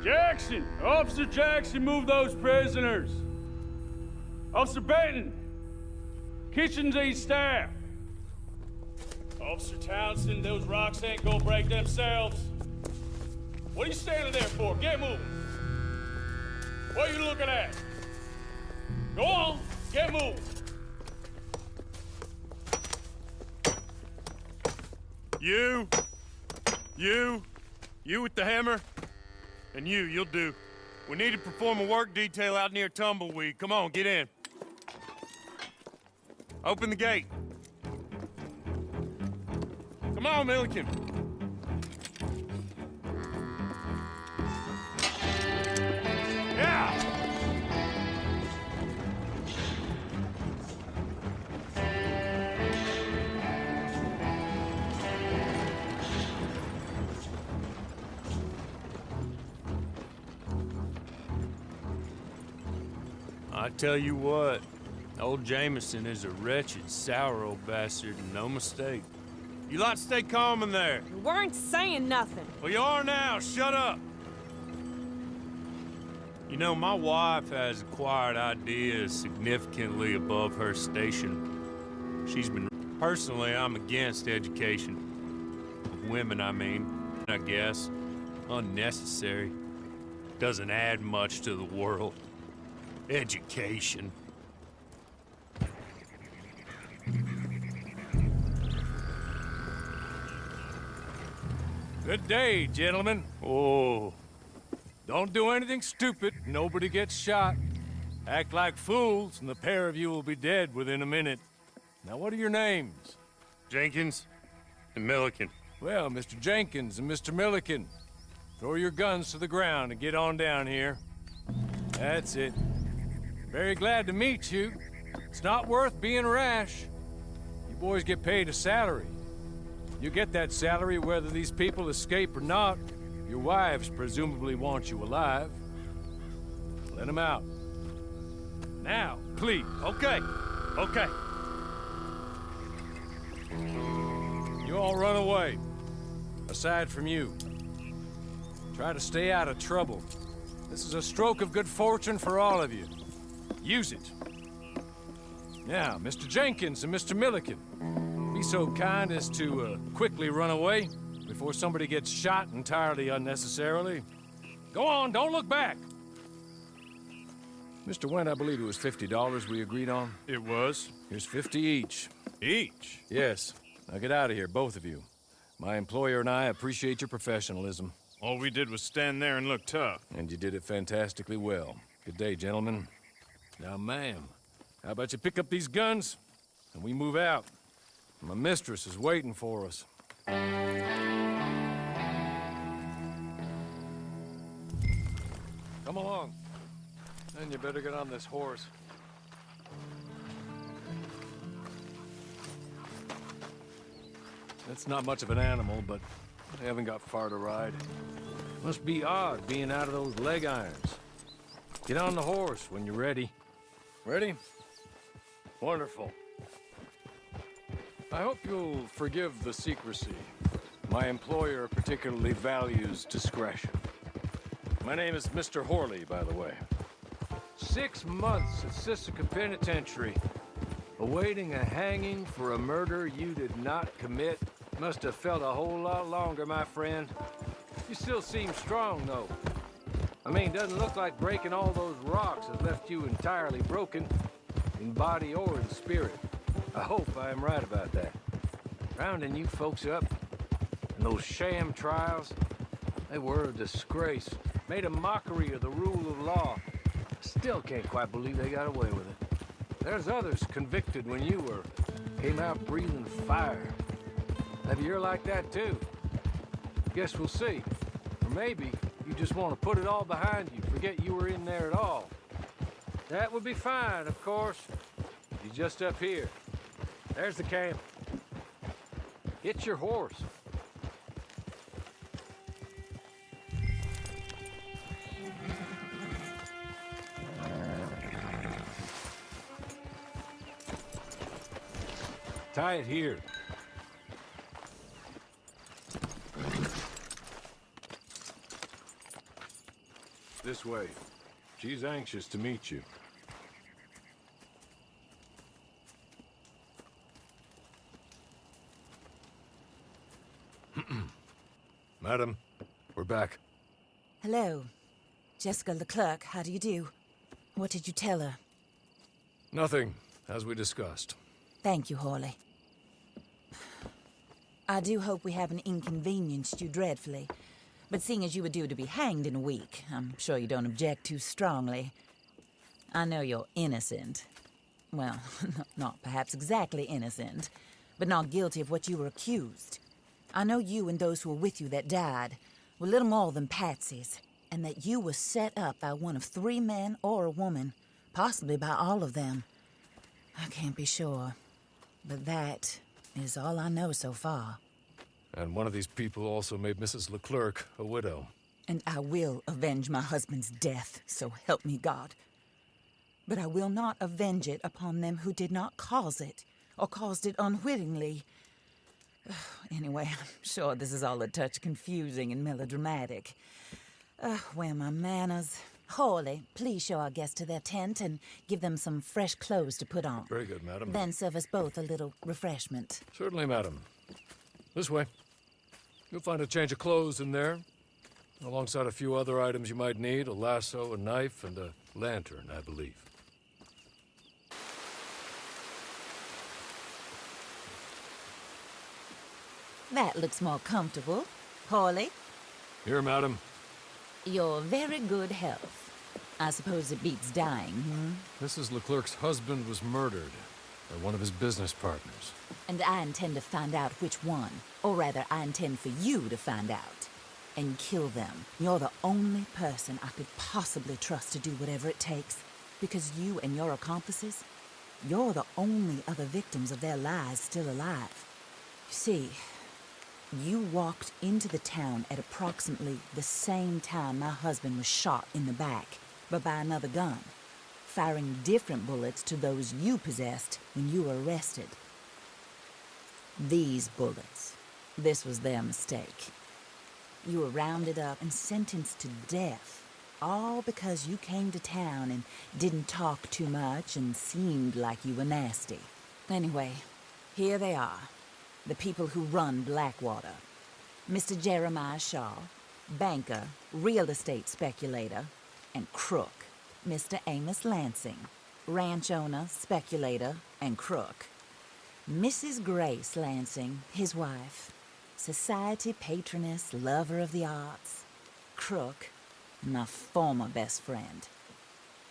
Jackson! Officer Jackson, move those prisoners! Officer Benton! Kitchens and staff! Officer Townsend, those rocks ain't gonna break themselves. What are you standing there for? Get moving! What are you looking at? Go on, get moving! You with the hammer? And you'll do. We need to perform a work detail out near Tumbleweed. Come on, get in. Open the gate. Come on, Milliken. Yeah! I tell you what, old Jameson is a wretched, sour old bastard, and no mistake. You lot stay calm in there. You weren't saying nothing. Well, you are now. Shut up. You know, my wife has acquired ideas significantly above her station. She's been... Personally, I'm against education. Of women, I guess. Unnecessary. Doesn't add much to the world. Education. Good day, gentlemen. Oh. Don't do anything stupid. Nobody gets shot. Act like fools, and the pair of you will be dead within a minute. Now, what are your names? Jenkins and Milliken. Well, Mr. Jenkins and Mr. Milliken, throw your guns to the ground and get on down here. That's it. Very glad to meet you. It's not worth being rash. You boys get paid a salary. You get that salary whether these people escape or not. Your wives presumably want you alive. Let them out. Now, please. Okay. You all run away. Aside from you. Try to stay out of trouble. This is a stroke of good fortune for all of you. Use it. Now, Mr. Jenkins and Mr. Milliken, be so kind as to quickly run away before somebody gets shot entirely unnecessarily. Go on, don't look back. Mr. Wendt, I believe it was $50 we agreed on. It was. Here's 50 each. Each? Yes. Now get out of here, both of you. My employer and I appreciate your professionalism. All we did was stand there and look tough. And you did it fantastically well. Good day, gentlemen. Now, ma'am, how about you pick up these guns, and we move out? My mistress is waiting for us. Come along. Then you better get on this horse. It's not much of an animal, but I haven't got far to ride. Must be odd being out of those leg irons. Get on the horse when you're ready. Ready? Wonderful. I hope you'll forgive the secrecy. My employer particularly values discretion. My name is Mr. Horley, by the way. 6 months at Sisika Penitentiary, awaiting a hanging for a murder you did not commit. Must have felt a whole lot longer, my friend. You still seem strong, though. I mean, doesn't look like breaking all those rocks has left you entirely broken, in body or in spirit. I hope I am right about that. Rounding you folks up, and those sham trials, they were a disgrace. Made a mockery of the rule of law. Still can't quite believe they got away with it. There's others convicted when you were, came out breathing fire. Maybe you're like that too. Guess we'll see. Or maybe you just want to put it all behind you, forget you were in there at all. That would be fine, of course. You're just up here. There's the camp. Get your horse. Tie it here. This way. She's anxious to meet you. Madam, we're back. Hello. Jessica Leclerc, how do you do? What did you tell her? Nothing, as we discussed. Thank you, Hawley. I do hope we haven't inconvenienced you dreadfully. But seeing as you were due to be hanged in a week, I'm sure you don't object too strongly. I know you're innocent. Well, not perhaps exactly innocent, but not guilty of what you were accused. I know you and those who were with you that died were little more than patsies, and that you were set up by one of 3 men or a woman, possibly by all of them. I can't be sure, but that is all I know so far. And one of these people also made Mrs. Leclerc a widow. And I will avenge my husband's death, so help me God. But I will not avenge it upon them who did not cause it, or caused it unwittingly. Anyway, I'm sure this is all a touch confusing and melodramatic. Where are my manners? Hawley, please show our guests to their tent and give them some fresh clothes to put on. Very good, madam. Then serve us both a little refreshment. Certainly, madam. This way. You'll find a change of clothes in there, alongside a few other items you might need, a lasso, a knife, and a lantern, I believe. That looks more comfortable. Hawley, Here, madam. your very good health. I suppose it beats dying, Mrs. Leclerc's husband was murdered by one of his business partners. And I intend to find out which one. Or rather, I intend for you to find out. And kill them. You're the only person I could possibly trust to do whatever it takes. Because you and your accomplices, you're the only other victims of their lies still alive. You see, you walked into the town at approximately the same time my husband was shot in the back, but by another gun, firing different bullets to those you possessed when you were arrested. These bullets, this was their mistake. You were rounded up and sentenced to death, all because you came to town and didn't talk too much and seemed like you were nasty. Anyway, here they are. The people who run Blackwater. Mr. Jeremiah Shaw, banker, real estate speculator, and crook. Mr. Amos Lansing, ranch owner, speculator, and crook. Mrs. Grace Lansing, his wife, society patroness, lover of the arts, crook, my former best friend.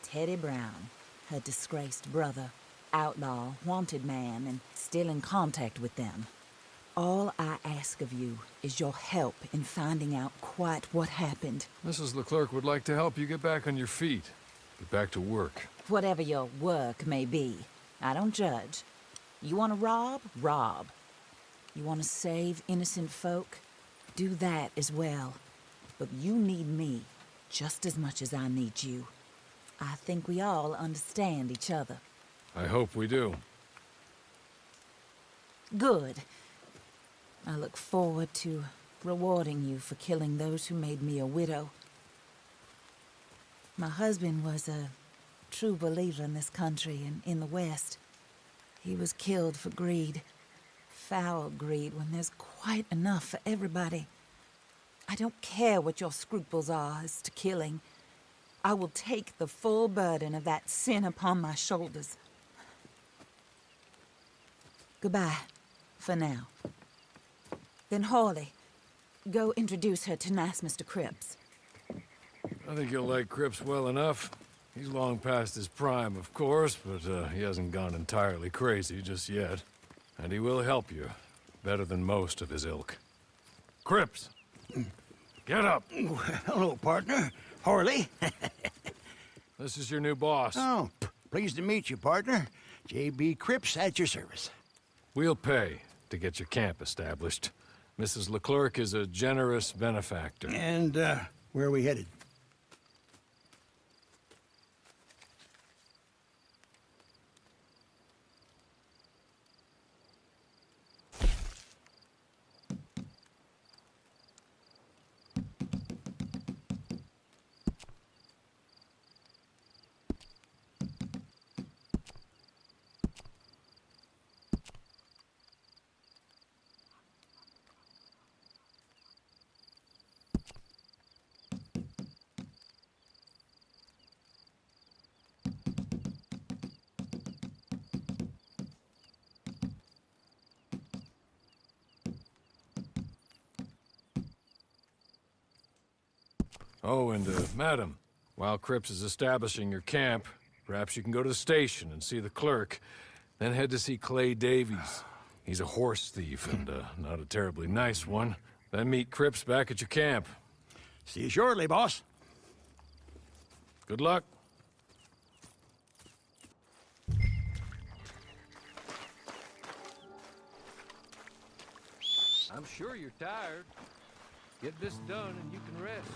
Teddy Brown, her disgraced brother, outlaw, wanted man, and still in contact with them. All I ask of you is your help in finding out quite what happened. Mrs. Leclerc would like to help you get back on your feet. Get back to work. Whatever your work may be, I don't judge. You want to rob? Rob. You want to save innocent folk? Do that as well. But you need me just as much as I need you. I think we all understand each other. I hope we do. Good. I look forward to rewarding you for killing those who made me a widow. My husband was a true believer in this country and in the West. He was killed for greed. Foul greed when there's quite enough for everybody. I don't care what your scruples are as to killing. I will take the full burden of that sin upon my shoulders. Goodbye, for now. Then Hawley, go introduce her to nice Mr. Cripps. I think you'll like Cripps well enough. He's long past his prime, of course, but he hasn't gone entirely crazy just yet. And he will help you, better than most of his ilk. Cripps! Get up! Hello, partner. Harley. This is your new boss. Oh, pleased to meet you, partner. J.B. Cripps at your service. We'll pay to get your camp established. Mrs. Leclerc is a generous benefactor. And, where are we headed? Oh, and, madam, while Cripps is establishing your camp, perhaps you can go to the station and see the clerk, then head to see Clay Davies. He's a horse thief, and, not a terribly nice one. Then meet Cripps back at your camp. See you shortly, boss. Good luck. I'm sure you're tired. Get this done and you can rest.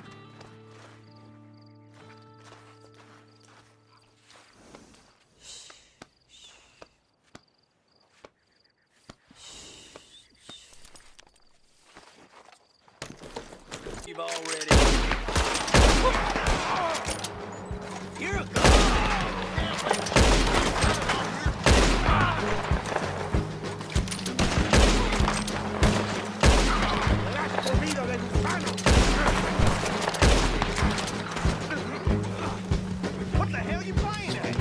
You've already... You're a What the hell you playing at?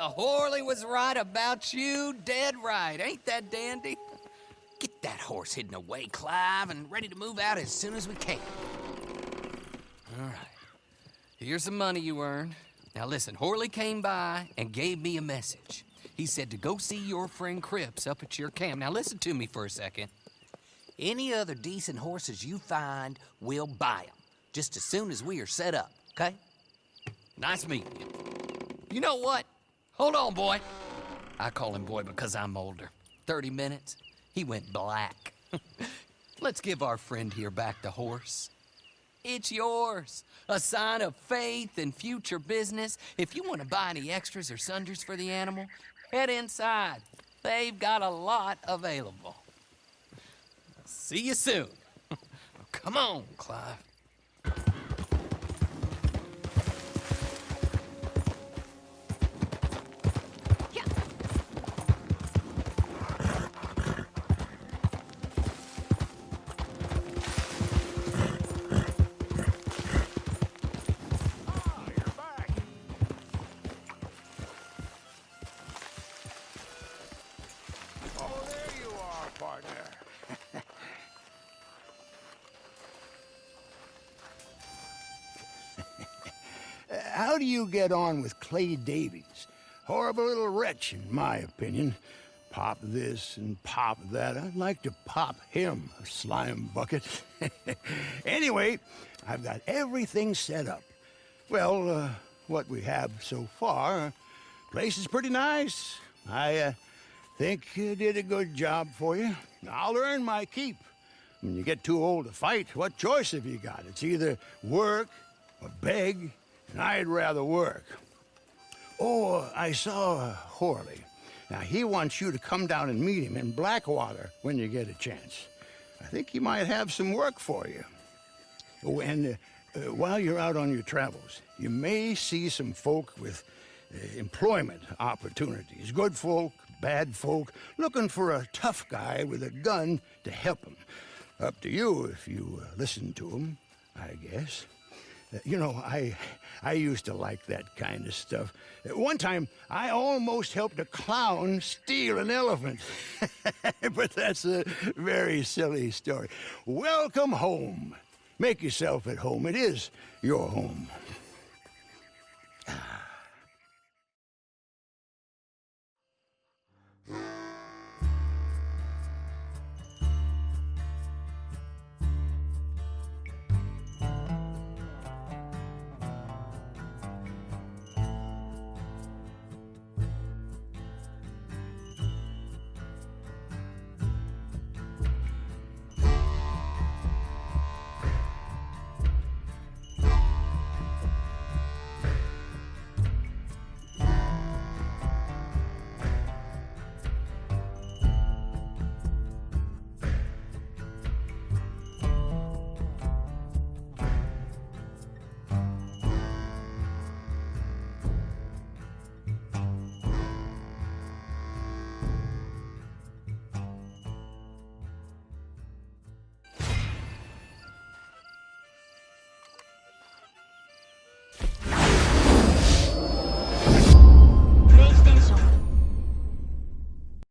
Horley was right about you, dead right. Ain't that dandy? Get that horse hidden away, Clive, and ready to move out as soon as we can. All right. Here's the money you earned. Now listen, Horley came by and gave me a message. He said to go see your friend Cripps up at your camp. Now listen to me for a second. Any other decent horses you find, we'll buy them. Just as soon as we are set up, okay? Nice meeting you. You know what? Hold on, boy. I call him boy because I'm older. 30 minutes, he went black. Let's give our friend here back the horse. It's yours. A sign of faith and future business. If you want to buy any extras or sundries for the animal, head inside. They've got a lot available. See you soon. Come on, Clive. How do you get on with Clay Davies? Horrible little wretch, in my opinion. Pop this and pop that. I'd like to pop him, a slime bucket. Anyway, I've got everything set up. Well, what we have so far, place is pretty nice. I think you did a good job for you. I'll earn my keep. When you get too old to fight, what choice have you got? It's either work or beg, and I'd rather work. Oh, I saw Horley. Now, he wants you to come down and meet him in Blackwater when you get a chance. I think he might have some work for you. Oh, and while you're out on your travels, you may see some folk with employment opportunities. Good folk, bad folk, looking for a tough guy with a gun to help them. Up to you if you listen to them, I guess. You know, I used to like that kind of stuff. One time, I almost helped a clown steal an elephant. But that's a very silly story. Welcome home. Make yourself at home. It is your home.